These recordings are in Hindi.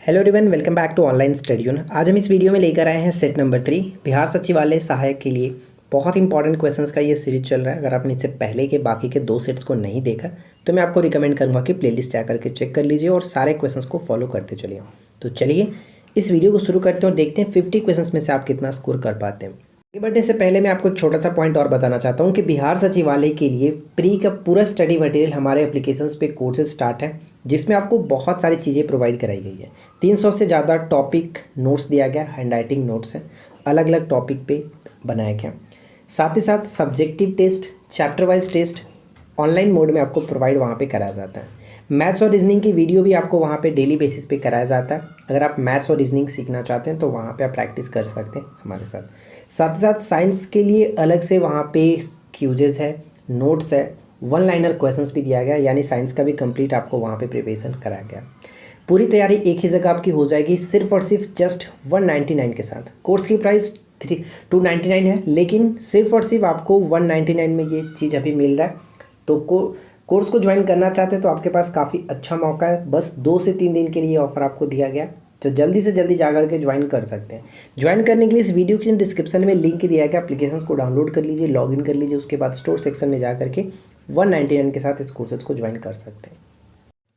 Hello everyone, welcome back to online study यून। आज हम इस वीडियो में लेकर आए हैं सेट नंबर 3 बिहार सचिवालय सहायक के लिए बहुत इंपॉर्टेंट क्वेश्चंस का ये सीरीज चल रहा है। अगर आपने इससे पहले के बाकी के 2 सेट्स को नहीं देखा तो मैं आपको रिकमेंड करूंगा कि प्लेलिस्ट जा करके चेक कर लीजिए और सारे क्वेश्चंस को फॉलो करते चलिए। तो चलिए इस वीडियो को शुरू करते हैं और देखते हैं 50 क्वेश्चंस में से आप कितना स्कोर कर पाते हैं। आगे बढ़ने से पहले मैं आपको एक छोटा सा पॉइंट और बताना चाहता हूँ कि बिहार सचिवालय के लिए प्री का पूरा स्टडी मटेरियल हमारे एप्लीकेशंस पे कोर्सेज स्टार्ट है, जिसमें आपको बहुत सारी चीज़ें प्रोवाइड कराई गई है। 300 से ज़्यादा टॉपिक नोट्स दिया गया, हैंड राइटिंग नोट्स हैं, अलग अलग टॉपिक पे बनाए गए। साथ ही साथ subjective test, chapter wise test online mode में आपको प्रोवाइड वहाँ पे कराया जाता है। मैथ्स और रीजनिंग की वीडियो भी आपको वहाँ पे डेली बेसिस पे कराया जाता है। अगर आप मैथ्स और रीजनिंग सीखना चाहते हैं तो वहाँ पे आप प्रैक्टिस कर सकते हैं हमारे साथ। साथ ही साथ साइंस के लिए अलग से वहाँ पे क्यूजेज है, नोट्स है, वन लाइनर क्वेश्चंस भी दिया गया, यानी साइंस का भी कंप्लीट आपको वहाँ पे प्रिपरेशन कराया गया। पूरी तैयारी एक ही जगह आपकी हो जाएगी, सिर्फ और सिर्फ जस्ट 199 के साथ। कोर्स की प्राइस 299 है, लेकिन सिर्फ और सिर्फ आपको 199 में ये चीज़ अभी मिल रहा है। तो कोर्स को ज्वाइन करना चाहते हैं तो आपके पास काफ़ी अच्छा मौका है। बस 2 से 3 दिन के लिए ऑफर आपको दिया गया, तो जल्दी से जल्दी जा करके ज्वाइन कर सकते हैं। ज्वाइन करने के लिए इस वीडियो के डिस्क्रिप्शन में लिंक दिया गया, एप्लीकेशंस को डाउनलोड कर लीजिए, लॉगिन कर लीजिए, उसके बाद स्टोर सेक्शन में जा करके 199 के साथ इस कोर्सेज को ज्वाइन कर सकते हैं।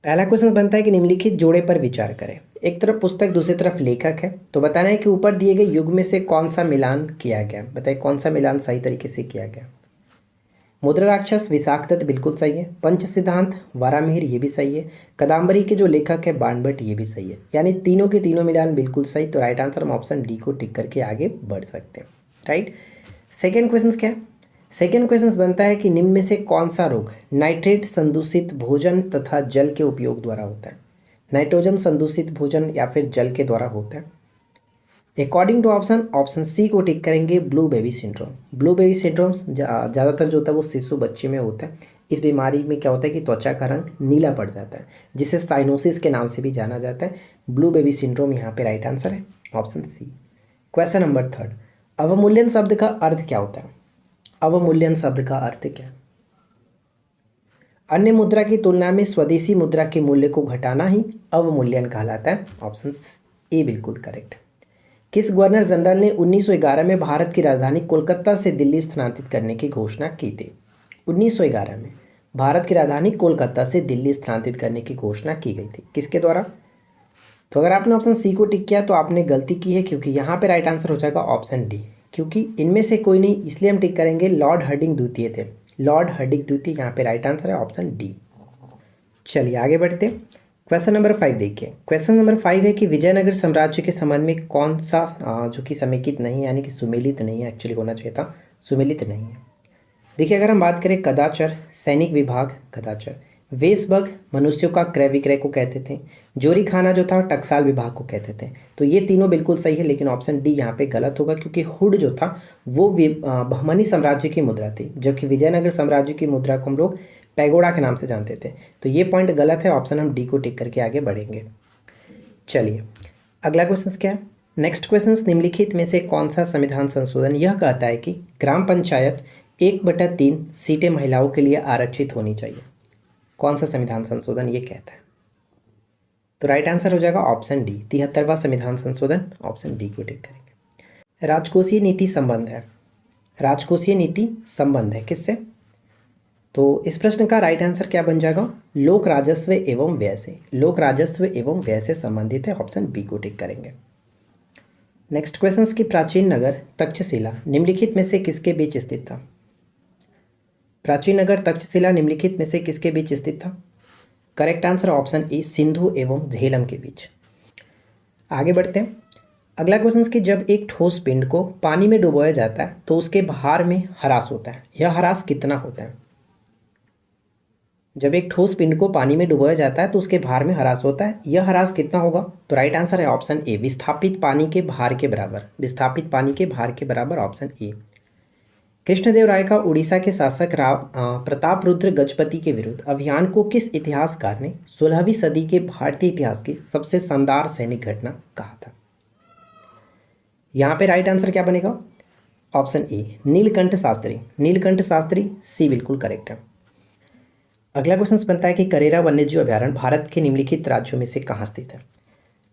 पहला क्वेश्चन बनता है कि निम्नलिखित जोड़े पर विचार करें। एक तरफ पुस्तक, दूसरी तरफ लेखक है, तो बताना है कि ऊपर दिए गए युग में से कौन सा मिलान किया गया। बताइए कौन सा मिलान सही तरीके से किया गया। मुद्रा राक्षस विषाक्त बिल्कुल सही है। पंच सिद्धांत वारामिहिर ये भी सही है। कदम्बरी के जो लेखक है बाणभट्ट ये भी सही है। यानी तीनों के तीनों मिलान बिल्कुल सही। तो राइट आंसर हम ऑप्शन डी को टिक करके आगे बढ़ सकते हैं। राइट। सेकेंड क्वेश्चन क्या है। सेकेंड क्वेश्चन बनता है कि निम्न में से कौन सा रोग नाइट्रेट संदूषित भोजन तथा जल के उपयोग द्वारा होता है। नाइट्रोजन संदूषित भोजन या फिर जल के द्वारा होता है। अकॉर्डिंग टू ऑप्शन सी को टिक करेंगे, blue baby syndrome. Blue baby syndrome ज़्यादातर जो होता है वो शिशु बच्चे में होता है। इस बीमारी में क्या होता है कि त्वचा का रंग नीला पड़ जाता है, जिसे साइनोसिस के नाम से भी जाना जाता है। ब्लू बेबी सिंड्रोम यहाँ पे राइट आंसर है, ऑप्शन सी। क्वेश्चन नंबर 3, अवमूल्यन शब्द का अर्थ क्या होता है। अवमूल्यन शब्द का अर्थ क्या है। अन्य मुद्रा की तुलना में स्वदेशी मुद्रा के मूल्य को घटाना ही अवमूल्यन कहलाता है, ऑप्शन ए बिल्कुल करेक्ट। किस गवर्नर जनरल ने 1911 में भारत की राजधानी कोलकाता से दिल्ली स्थानांतरित करने की घोषणा की थी। 1911 में भारत की राजधानी कोलकाता से दिल्ली स्थानांतरित करने की घोषणा की गई थी, किसके द्वारा। तो अगर आपने ऑप्शन सी को टिक किया तो आपने गलती की है, क्योंकि यहाँ पे राइट आंसर हो जाएगा ऑप्शन डी। क्योंकि इनमें से कोई नहीं, इसलिए हम टिक करेंगे, लॉर्ड हार्डिंग द्वितीय थे। लॉर्ड हार्डिंग द्वितीय यहाँ पे राइट आंसर है, ऑप्शन डी। चलिए आगे बढ़ते हैं। क्वेश्चन नंबर 5 देखिए। क्वेश्चन नंबर 5 है कि विजयनगर साम्राज्य के संबंध में कौन सा जो कि समेकित नहीं है, यानी कि सुमेलित नहीं है, एक्चुअली होना चाहिए था, सुमेलित नहीं है। देखिए अगर हम बात करें कदाचर, सैनिक विभाग कदाचर, वेशभग मनुष्यों का क्रय विक्रय को कहते थे, जोरी खाना जो था टकसाल विभाग को कहते थे। तो ये तीनों बिल्कुल सही है, लेकिन ऑप्शन डी यहाँ पे गलत होगा, क्योंकि हुड जो था वो बहमनी साम्राज्य की मुद्रा थी, जबकि विजयनगर साम्राज्य की मुद्रा को हम लोग पैगोडा के नाम से जानते थे। तो ये पॉइंट गलत है, ऑप्शन हम डी को टिक करके आगे बढ़ेंगे। चलिए अगला क्वेश्चन क्या है। नेक्स्ट क्वेश्चन, निम्नलिखित में से कौन सा संविधान संशोधन यह कहता है कि ग्राम पंचायत 1/3 सीटें महिलाओं के लिए आरक्षित होनी चाहिए। कौन सा संविधान संशोधन ये कहता है। तो राइट आंसर हो जाएगा ऑप्शन डी, 73वां संविधान संशोधन, ऑप्शन डी को टिक करेंगे। राजकोषीय नीति संबंध है। राजकोषीय नीति संबंध है किससे। तो इस प्रश्न का राइट आंसर क्या बन जाएगा, लोक राजस्व एवं व्यय से। लोक राजस्व एवं व्यय से संबंधित है, ऑप्शन बी को टिक करेंगे। नेक्स्ट क्वेश्चन की प्राचीन नगर तक्षशिला निम्नलिखित में से किसके बीच स्थित था। प्राचीन नगर तक्षशिला निम्नलिखित में से किसके बीच स्थित था। Correct answer option A, Sindhu एवं झेलम के बीच। आगे बढ़ते हैं। अगला क्वेश्चन कि जब एक ठोस पिंड को पानी में डुबोया जाता है तो उसके भार में ह्रास होता है, यह ह्रास कितना होता है। जब एक ठोस पिंड को पानी में डुबोया जाता है तो उसके भार में ह्रास होता है, यह ह्रास कितना होगा। तो राइट आंसर है ऑप्शन ए, विस्थापित पानी के भार के बराबर। विस्थापित पानी के भार के बराबर, ऑप्शन ए। कृष्णदेव राय का उड़ीसा के शासक प्रताप रुद्र गजपति के विरुद्ध अभियान को किस इतिहासकार ने 16वीं सदी के भारतीय इतिहास की सबसे शानदार सैनिक घटना कहा था। यहाँ पे राइट आंसर क्या बनेगा, ऑप्शन ए, नीलकंठ शास्त्री। नीलकंठ शास्त्री, सी बिल्कुल करेक्ट है। अगला क्वेश्चन बनता है कि करेरा वन्यजीव अभयारण्य भारत के निम्नलिखित राज्यों में से कहाँ स्थित है।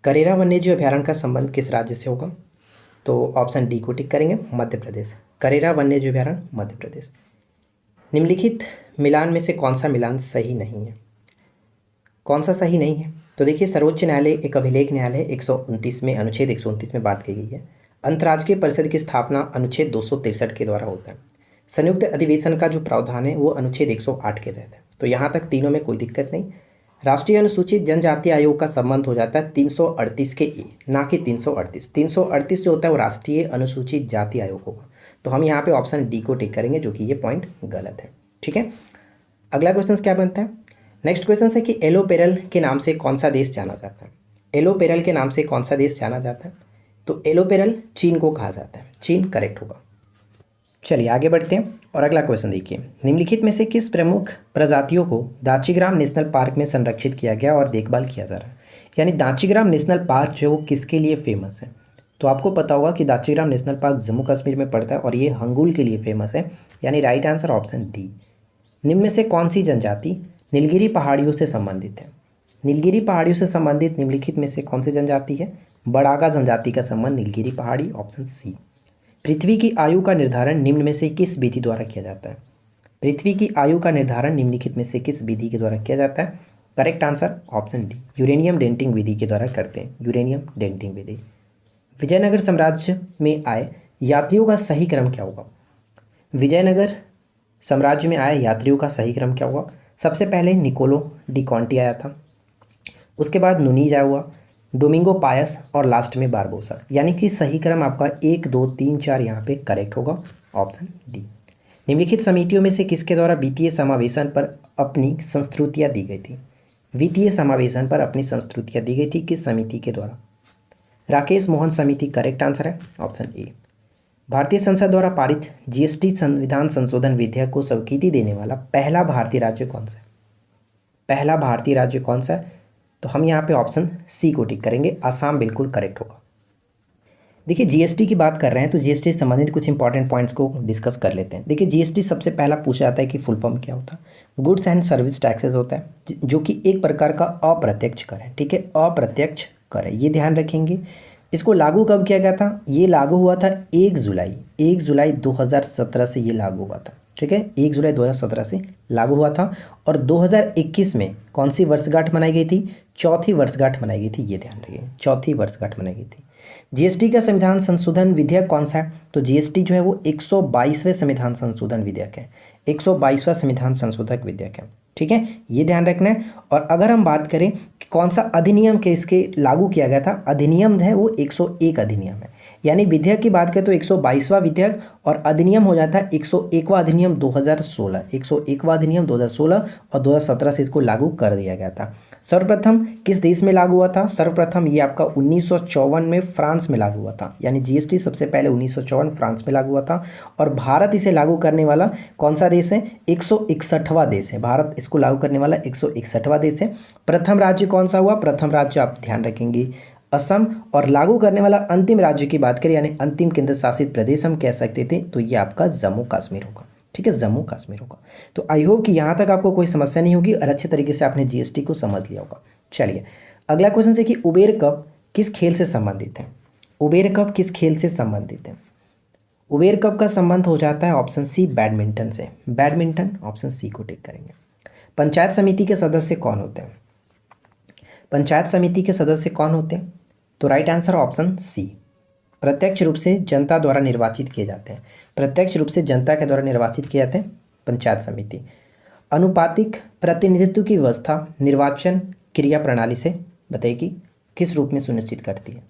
करेरा वन्यजीव अभयारण्य का संबंध किस राज्य से होगा? तो ऑप्शन डी को टिक करेंगे, मध्य प्रदेश। करेरा वन्यजीव अभयारण्य मध्य प्रदेश। निम्नलिखित मिलान में से कौन सा मिलान सही नहीं है? कौन सा सही नहीं है? तो देखिए, सर्वोच्च न्यायालय एक अभिलेख न्यायालय 129 में, अनुच्छेद 129 में बात की गई है। अंतर्राज्यीय परिषद की स्थापना अनुच्छेद 263 के द्वारा होता है। संयुक्त अधिवेशन का जो प्रावधान है वो अनुच्छेद 108 के तहत है। तो यहाँ तक तीनों में कोई दिक्कत नहीं। राष्ट्रीय अनुसूचित जनजाति आयोग का संबंध हो जाता है 338 के ए, ना कि 338। 338 जो होता है वो राष्ट्रीय अनुसूचित जाति आयोग होगा। तो हम यहाँ पे ऑप्शन डी को टिक करेंगे, जो कि ये पॉइंट गलत है। ठीक है, अगला क्वेश्चन क्या बनता है? नेक्स्ट क्वेश्चन है कि एलोपेरल के नाम से कौन सा देश जाना जाता है? एलोपेरल के नाम से कौन सा देश जाना जाता है? तो एलोपेरल चीन को कहा जाता है। चीन करेक्ट होगा। चलिए आगे बढ़ते हैं और अगला क्वेश्चन देखिए, निम्नलिखित में से किस प्रमुख प्रजातियों को दाचीग्राम नेशनल पार्क में संरक्षित किया गया और देखभाल किया जा रहा है? यानी दाचीग्राम नेशनल पार्क जो वो किसके लिए फेमस है? तो आपको पता होगा कि दाचीग्राम नेशनल पार्क जम्मू कश्मीर में पड़ता है और ये हंगुल के लिए फेमस है। यानी राइट आंसर ऑप्शन डी। निम्न में से कौन सी जनजाति नीलगिरी पहाड़ियों से संबंधित है? नीलगिरी पहाड़ियों से संबंधित निम्नलिखित में से कौन सी जनजाति है? बड़ागा जनजाति का संबंध नीलगिरी पहाड़ी, ऑप्शन सी। पृथ्वी की आयु का निर्धारण निम्न में से किस विधि द्वारा किया जाता है? पृथ्वी की आयु का निर्धारण निम्नलिखित में से किस विधि के द्वारा किया जाता है? Correct answer option D, uranium dating विधि के द्वारा करते हैं। यूरेनियम डेंटिंग विधि। विजयनगर साम्राज्य में आए यात्रियों का सही क्रम क्या होगा? विजयनगर साम्राज्य में आए यात्रियों का सही क्रम क्या होगा? सबसे पहले निकोलो डी कॉन्टी आया था, उसके बाद नुनीज आया हुआ, डोमिंगो पायस और लास्ट में बारबोसा। यानी कि सही क्रम आपका 1 2 3 4 यहाँ पे करेक्ट होगा, ऑप्शन डी। निम्नलिखित समितियों में से किसके द्वारा वित्तीय समावेशन पर अपनी संस्तुतियाँ दी गई थी? वित्तीय समावेशन पर अपनी संस्तुतियाँ दी गई थी किस समिति के द्वारा? राकेश मोहन समिति करेक्ट आंसर है, ऑप्शन ए। भारतीय संसद द्वारा पारित जीएसटी संविधान संशोधन विधेयक को स्वीकृति देने वाला पहला भारतीय राज्य कौन सा है? पहला भारतीय राज्य कौन सा है? तो हम यहाँ पे ऑप्शन सी को टिक करेंगे, असम बिल्कुल करेक्ट होगा। देखिए, जीएसटी की बात कर रहे हैं तो जीएसटी से संबंधित कुछ इंपॉर्टेंट पॉइंट्स को डिस्कस कर लेते हैं। देखिए, जीएसटी सबसे पहला पूछा जाता है कि फुल फॉर्म क्या होता है? गुड्स एंड सर्विस टैक्सेस होता है, जो कि एक प्रकार का अप्रत्यक्ष कर है। ठीक है, अप्रत्यक्ष कर है, ये ध्यान रखेंगे। इसको लागू कब किया गया था? ये लागू हुआ था 1 जुलाई 2017 से ये लागू हुआ था। ठीक है, 1 जुलाई 2017 से लागू हुआ था और 2021 में कौन सी वर्षगांठ मनाई गई थी? चौथी वर्षगांठ मनाई गई थी, ये ध्यान रखिए, चौथी वर्षगांठ मनाई गई थी। जीएसटी का संविधान संशोधन विधेयक कौन सा है? तो जीएसटी जो है वो 122वें संविधान संशोधन विधेयक है, 122वां संविधान संशोधक विधेयक है। ठीक है, ये ध्यान रखना है। और अगर हम बात करें कि कौन सा अधिनियम के इसके लागू किया गया था, अधिनियम है वो 101 अधिनियम है। यानी विधेयक की बात करें तो 122वां विधेयक और अधिनियम हो जाता है 101वां अधिनियम 2016, 101वां अधिनियम 2016 और 2017 से इसको लागू कर दिया गया था। सर्वप्रथम किस देश में लागू हुआ था? सर्वप्रथम ये आपका 1954 में फ्रांस में लागू हुआ था। यानी जीएसटी सबसे पहले 1954 फ्रांस में लागू हुआ था और भारत इसे लागू करने वाला कौन सा देश है? 161वां देश है। भारत इसको लागू करने वाला 161वां देश है। प्रथम राज्य कौन सा हुआ? प्रथम राज्य आप ध्यान रखेंगे असम। और लागू करने वाला अंतिम राज्य की बात करें यानी अंतिम केंद्र शासित प्रदेश हम कह सकते थे तो ये आपका जम्मू कश्मीर होगा। ठीक है, जम्मू कश्मीर होगा। तो आई होप कि यहाँ तक आपको कोई समस्या नहीं होगी और अच्छे तरीके से आपने जीएसटी को समझ लिया होगा। चलिए अगला क्वेश्चन है कि उबेर कप किस खेल से संबंधित है? उबेर कप किस खेल से संबंधित है? उबेर कप का संबंध हो जाता है ऑप्शन सी बैडमिंटन से। बैडमिंटन, ऑप्शन सी को टिक करेंगे। पंचायत समिति के सदस्य कौन होते हैं? पंचायत समिति के सदस्य कौन होते हैं? तो राइट आंसर ऑप्शन सी, प्रत्यक्ष रूप से जनता द्वारा निर्वाचित किए जाते हैं। प्रत्यक्ष रूप से जनता के द्वारा निर्वाचित किए जाते हैं पंचायत समिति। अनुपातिक प्रतिनिधित्व की व्यवस्था निर्वाचन क्रिया प्रणाली से बताइए किस रूप में सुनिश्चित करती है?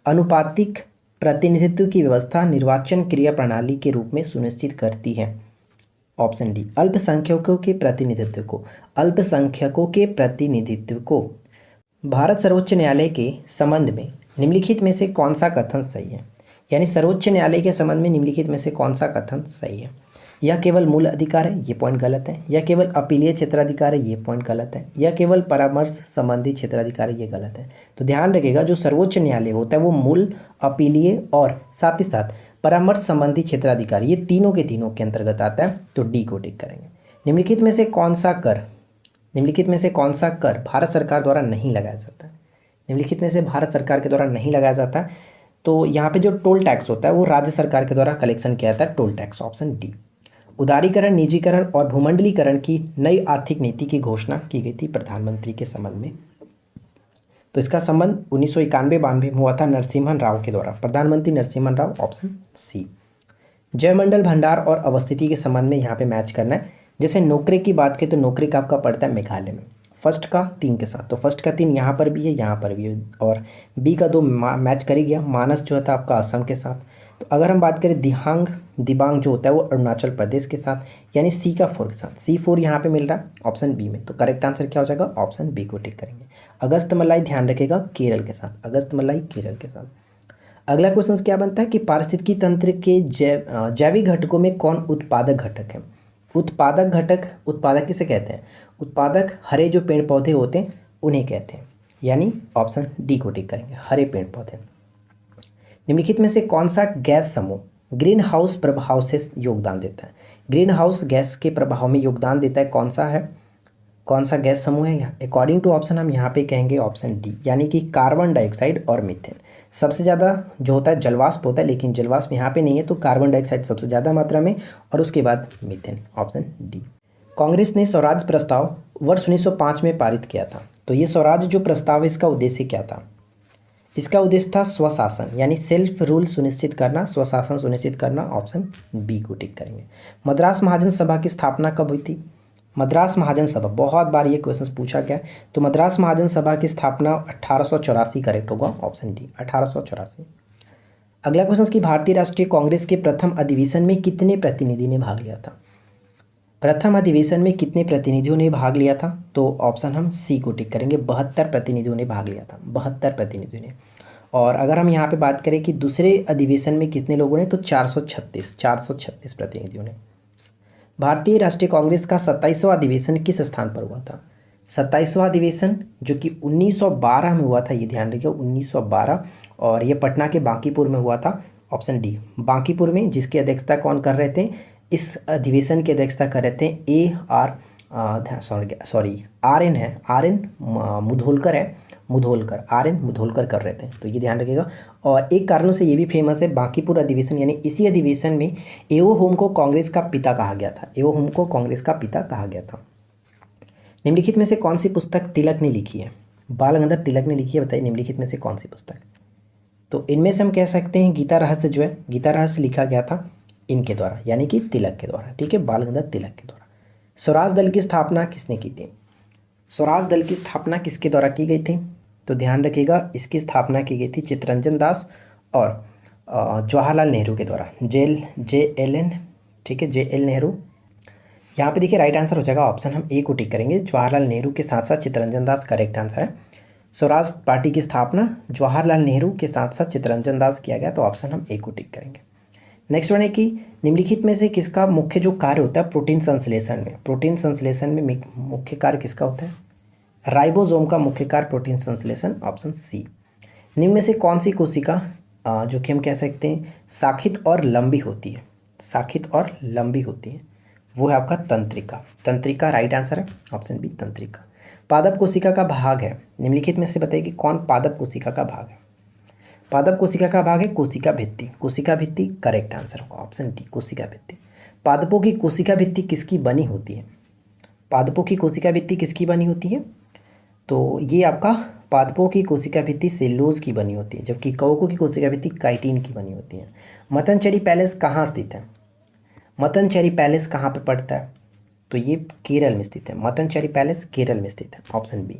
अनुपातिक प्रतिनिधित्व की व्यवस्था निर्वाचन क्रिया प्रणाली के रूप में सुनिश्चित करती है, ऑप्शन डी। अल्पसंख्यकों के प्रतिनिधित्व को, अल्पसंख्यकों के प्रतिनिधित्व को। भारत सर्वोच्च न्यायालय के संबंध में निम्नलिखित में से कौन सा कथन सही है? यानी सर्वोच्च न्यायालय के संबंध में निम्नलिखित में से कौन सा कथन सही है? यह केवल मूल अधिकार है, ये पॉइंट गलत है। यह केवल अपीलीय क्षेत्राधिकार है, ये पॉइंट गलत है। यह केवल परामर्श संबंधी क्षेत्राधिकार है, ये गलत है। तो ध्यान रखिएगा जो सर्वोच्च न्यायालय होता है वो मूल, अपीलीय और साथ ही साथ परामर्श संबंधी क्षेत्राधिकार, ये तीनों के तीनों के अंतर्गत आता है। तो डी को टिक करेंगे। निम्नलिखित में से कौन सा कर भारत सरकार द्वारा नहीं लगाया जाता? निम्नलिखित में से भारत सरकार के द्वारा नहीं लगाया जाता। तो यहाँ पे जो टोल टैक्स होता है वो राज्य सरकार के द्वारा कलेक्शन किया जाता है, टोल टैक्स, ऑप्शन डी। उदारीकरण, निजीकरण और भूमंडलीकरण की नई आर्थिक नीति की घोषणा की गई थी प्रधानमंत्री के संबंध में। तो इसका संबंध 1991-92 में हुआ था नरसिम्हन राव के द्वारा, प्रधानमंत्री नरसिम्हन राव, ऑप्शन सी। जयमंडल भंडार और अवस्थिति के संबंध में यहाँ पे मैच करना है। जैसे नौकरी की बात करें तो नौकरी का आपका पड़ता है मेघालय में, फर्स्ट का 3 के साथ, तो फर्स्ट का 3 यहाँ पर भी है, यहाँ पर भी है, और बी का 2 मैच कर ही गया। मानस जो था आपका असम के साथ। तो अगर हम बात करें दिबांग जो होता है वो अरुणाचल प्रदेश के साथ, यानी सी का 4 के साथ, C4 यहाँ पे मिल रहा है ऑप्शन बी में। तो करेक्ट आंसर क्या हो जाएगा, ऑप्शन बी को टिक करेंगे। अगस्त मलाई ध्यान रखेगा केरल के साथ, अगस्त मलाई केरल के साथ। अगला क्वेश्चन क्या बनता है कि पारिस्थितिकी तंत्र के जैविक घटकों में कौन उत्पादक घटक है। उत्पादक किसे कहते हैं, उत्पादक हरे जो पेड़ पौधे होते हैं उन्हें कहते हैं, यानी ऑप्शन डी को टिक करेंगे, हरे पेड़ पौधे। निम्नलिखित में से कौन सा गैस समूह ग्रीन हाउस प्रभाव से योगदान देता है। ग्रीन हाउस गैस के प्रभाव में योगदान देता है, कौन सा गैस समूह है। अकॉर्डिंग टू ऑप्शन हम यहाँ पे कहेंगे ऑप्शन डी, यानी कि कार्बन डाइऑक्साइड और मीथेन। सबसे ज़्यादा जो होता है जलवाष्प होता है, लेकिन जलवाष्प यहाँ पे नहीं है, तो कार्बन डाइऑक्साइड सबसे ज़्यादा मात्रा में, और उसके बाद मीथेन, ऑप्शन डी। कांग्रेस ने स्वराज प्रस्ताव वर्ष 1905 में पारित किया था। तो ये स्वराज जो प्रस्ताव है इसका उद्देश्य क्या था। इसका उद्देश्य था स्वशासन, यानी सेल्फ रूल सुनिश्चित करना, स्वशासन सुनिश्चित करना, ऑप्शन बी को टिक करेंगे। मद्रास महाजन सभा की स्थापना कब हुई थी। मद्रास महाजन सभा, बहुत बार ये क्वेश्चन पूछा गया। तो मद्रास महाजन सभा की स्थापना 1884, करेक्ट होगा ऑप्शन डी, 1884। अगला क्वेश्चन कि भारतीय राष्ट्रीय कांग्रेस के प्रथम अधिवेशन में कितने प्रतिनिधि ने भाग लिया था। प्रथम अधिवेशन में कितने प्रतिनिधियों ने भाग लिया था। तो ऑप्शन हम सी को टिक करेंगे, 72 प्रतिनिधियों ने भाग लिया था, 72 प्रतिनिधियों ने। और अगर हम यहाँ पे बात करें कि दूसरे अधिवेशन में कितने लोगों ने, तो 436 प्रतिनिधियों ने। भारतीय राष्ट्रीय कांग्रेस का 27वां अधिवेशन किस स्थान पर हुआ था। 27वां अधिवेशन जो कि 1912 में हुआ था, ये ध्यान रखिए 1912, और ये पटना के बांकीपुर में हुआ था, ऑप्शन डी, बांकीपुर में। जिसकी अध्यक्षता कौन कर रहे थे, इस अधिवेशन की अध्यक्षता कर रहे थे आर एन मुधोलकर कर रहे थे, तो ये ध्यान रखिएगा। और एक कारणों से ये भी फेमस है, बांकीपुर अधिवेशन, यानी इसी अधिवेशन में एओ होम को कांग्रेस का पिता कहा गया था। निम्नलिखित में से कौन सी पुस्तक तिलक ने लिखी है, बाल गंगाधर तिलक ने लिखी है, बताइए निम्नलिखित में से कौन सी पुस्तक। तो इनमें से हम कह सकते हैं गीता रहस्य जो है, गीता रहस्य लिखा गया था इनके द्वारा, यानी कि तिलक के द्वारा, ठीक है, बाल गंगाधर तिलक के द्वारा। स्वराज दल की स्थापना किसने की थी। स्वराज दल की स्थापना किसके द्वारा की गई थी। तो ध्यान रखिएगा, इसकी स्थापना की गई थी चित्तरंजन दास और जवाहरलाल नेहरू के द्वारा, JLN, ठीक है, JL नेहरू। यहाँ पे देखिए राइट आंसर हो जाएगा, ऑप्शन हम ए को टिक करेंगे, जवाहरलाल नेहरू के साथ साथ चित्तरंजन दास, करेक्ट आंसर है। स्वराज पार्टी की स्थापना जवाहरलाल नेहरू के साथ साथ चित्तरंजन दास किया गया, तो ऑप्शन हम ए को टिक करेंगे। नेक्स्ट वन है कि निम्नलिखित में से किसका मुख्य जो कार्य होता है प्रोटीन संश्लेषण में मुख्य कार्य किसका होता है। राइबोसोम का मुख्य कार्य प्रोटीन संश्लेषण, ऑप्शन सी। निम्न में से कौन सी कोशिका जो कि हम कह सकते हैं शाखित और लंबी होती है, वो है आपका तंत्रिका, राइट आंसर है ऑप्शन बी, तंत्रिका। पादप कोशिका का भाग है, निम्नलिखित में से बताइए कि कौन पादप कोशिका का भाग है। पादप कोशिका का भाग है कोशिका भित्ति, करेक्ट आंसर होगा ऑप्शन डी, कोशिका भित्ति। पादपों की कोशिका भित्ति किसकी बनी होती है। तो ये आपका पादपों की कोशिका भित्ति सेलुलोज की बनी होती है, जबकि कवकों की कोशिका भित्ति काइटिन की बनी होती है। मत्तनचेरी पैलेस कहाँ स्थित है। मत्तनचेरी पैलेस कहाँ पे पड़ता है, तो ये केरल में स्थित है, मत्तनचेरी पैलेस केरल में स्थित है, ऑप्शन बी।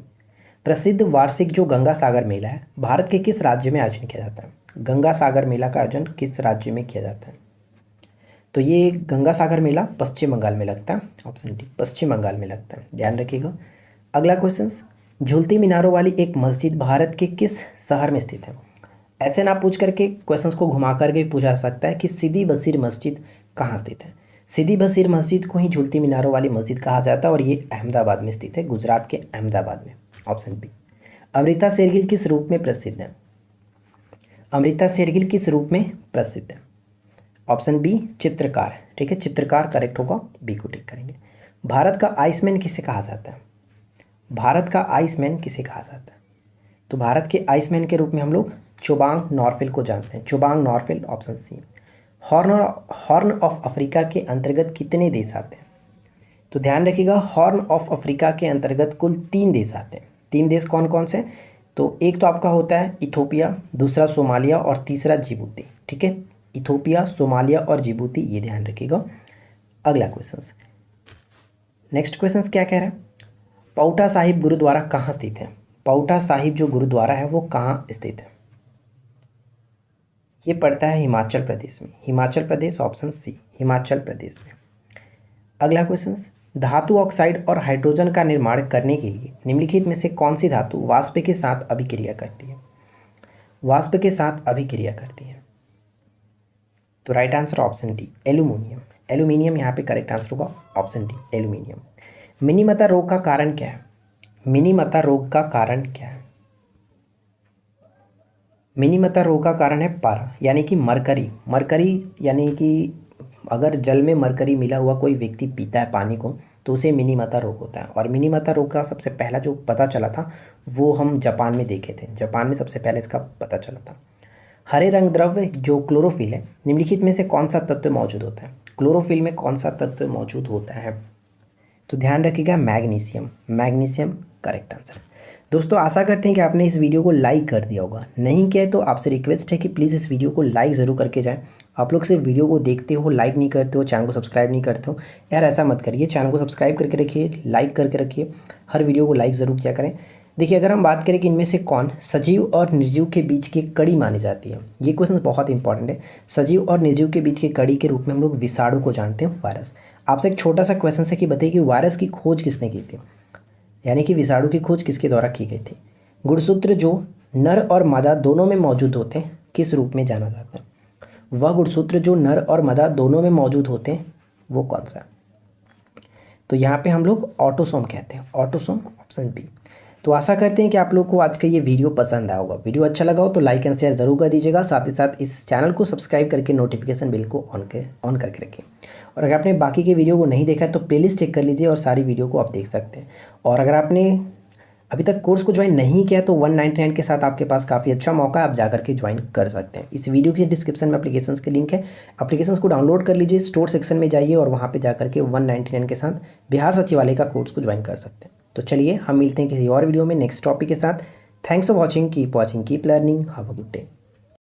प्रसिद्ध वार्षिक जो गंगा सागर मेला है भारत के किस राज्य में आयोजन किया जाता है। गंगा सागर मेला का आयोजन किस राज्य में किया जाता है। तो ये गंगा सागर मेला पश्चिम बंगाल में लगता है, ऑप्शन डी, पश्चिम बंगाल में लगता है, ध्यान रखिएगा। अगला क्वेश्चन, झूलती मीनारों वाली एक मस्जिद भारत के किस शहर में स्थित है। ऐसे ना पूछ करके क्वेश्चंस को घुमा करके पूछा जा सकता है कि सीदी बशीर मस्जिद कहाँ स्थित है। सीदी बशीर मस्जिद को ही झूलती मीनारों वाली मस्जिद कहा जाता है, और ये अहमदाबाद में स्थित है, गुजरात के अहमदाबाद में, ऑप्शन बी। अमृता शेरगिल किस रूप में प्रसिद्ध है। अमृता शेरगिल किस रूप में प्रसिद्ध है, ऑप्शन बी, चित्रकार, ठीक है, चित्रकार करेक्ट होगा, बी को टिक करेंगे। भारत का आइसमैन किसे कहा जाता है। तो भारत के आइसमैन के रूप में हम लोग चोबांग नॉर्फिल को जानते हैं। चोबांग नॉर्फिल, option C. Horn of Africa के अंतर्गत कितने देश आते हैं? तो ध्यान रखिएगा, हॉर्न ऑफ अफ्रीका के अंतर्गत कुल 3 देश आते हैं। 3 देश कौन कौन से? तो एक तो आपका होता है इथोपिया, दूसरा सोमालिया और तीसरा जिबूती। ठीक है, इथोपिया, सोमालिया और जिबूती, ये ध्यान रखिएगा। अगला क्वेश्चन, नेक्स्ट क्वेश्चन क्या कह रहा है? पाउटा साहिब गुरुद्वारा कहाँ स्थित है? पाउटा साहिब जो गुरुद्वारा है वो कहाँ स्थित है? ये पड़ता है हिमाचल प्रदेश में। हिमाचल प्रदेश, ऑप्शन सी, हिमाचल प्रदेश में। अगला क्वेश्चन, धातु ऑक्साइड और हाइड्रोजन का निर्माण करने के लिए निम्नलिखित में से कौन सी धातु वाष्प के साथ अभिक्रिया करती है? वाष्प के साथ अभिक्रिया करती है। तो right answer option D, aluminium. Aluminium यहाँ पे करेक्ट आंसर होगा, ऑप्शन डी, एल्यूमिनियम। मिनीमता रोग का कारण क्या है? मिनीमता रोग का कारण क्या है? मिनीमता रोग का कारण है पारा, यानी कि मरकरी। मरकरी यानी कि अगर जल में मरकरी मिला हुआ कोई व्यक्ति पीता है पानी को तो उसे मिनीमता रोग होता है। और मिनीमता रोग का सबसे पहला जो पता चला था वो हम जापान में देखे थे। जापान में सबसे पहले इसका पता चला था। हरे रंग द्रव्य जो क्लोरोफिल है, निम्नलिखित में से कौन सा तत्व मौजूद होता है? क्लोरोफिल में कौन सा तत्व मौजूद होता है? तो ध्यान रखिएगा, मैग्नीशियम। Magnesium correct answer. दोस्तों आशा करते हैं कि आपने इस वीडियो को लाइक कर दिया होगा। नहीं किया तो आपसे रिक्वेस्ट है कि प्लीज़ इस वीडियो को लाइक ज़रूर करके जाएं। आप लोग सिर्फ वीडियो को देखते हो, लाइक नहीं करते हो, चैनल को सब्सक्राइब नहीं करते हो, यार ऐसा मत करिए। चैनल को सब्सक्राइब करके रखिए, लाइक करके रखिए, हर वीडियो को लाइक ज़रूर किया करें। देखिए, अगर हम बात करें कि इनमें से कौन सजीव और निर्जीव के बीच की कड़ी मानी जाती है, ये क्वेश्चन बहुत इंपॉर्टेंट है। सजीव और निर्जीव के बीच की कड़ी के रूप में हम लोग विषाणु को जानते हैं, वायरस। आपसे एक छोटा सा क्वेश्चन है कि बताइए कि वायरस की खोज किसने की थी, यानी कि विषाणु की खोज किसके द्वारा की गई थी? गुणसूत्र जो नर और मादा दोनों में मौजूद होते हैं किस रूप में जाना जाता है? वह गुणसूत्र जो नर और मादा दोनों में मौजूद होते हैं वो कौन सा है? तो यहाँ पे हम लोग ऑटोसोम कहते हैं, ऑटोसोम, ऑप्शन बी। तो आशा करते हैं कि आप लोग को आज का ये वीडियो पसंद आया होगा। वीडियो अच्छा लगा हो तो लाइक एंड शेयर ज़रूर कर दीजिएगा। साथ ही साथ इस चैनल को सब्सक्राइब करके नोटिफिकेशन बिल को ऑन करके रखें। और अगर आपने बाकी के वीडियो को नहीं देखा है तो प्लेलिस्ट चेक कर लीजिए और सारी वीडियो को आप देख सकते हैं। और अगर आपने अभी तक कोर्स को ज्वाइन नहीं किया तो 199 के साथ आपके पास काफ़ी अच्छा मौका है, आप जाकर के ज्वाइन कर सकते हैं। इस वीडियो के डिस्क्रिप्शन में एप्लीकेशंस के लिंक है, एप्लीकेशंस को डाउनलोड कर लीजिए, स्टोर सेक्शन में जाइए और वहाँ पे जाकर के 199 के साथ बिहार सचिवालय का कोर्स को ज्वाइन कर सकते हैं। तो चलिए हम मिलते हैं किसी और वीडियो में नेक्स्ट टॉपिक के साथ। Thanks for watching, keep learning, have a good day.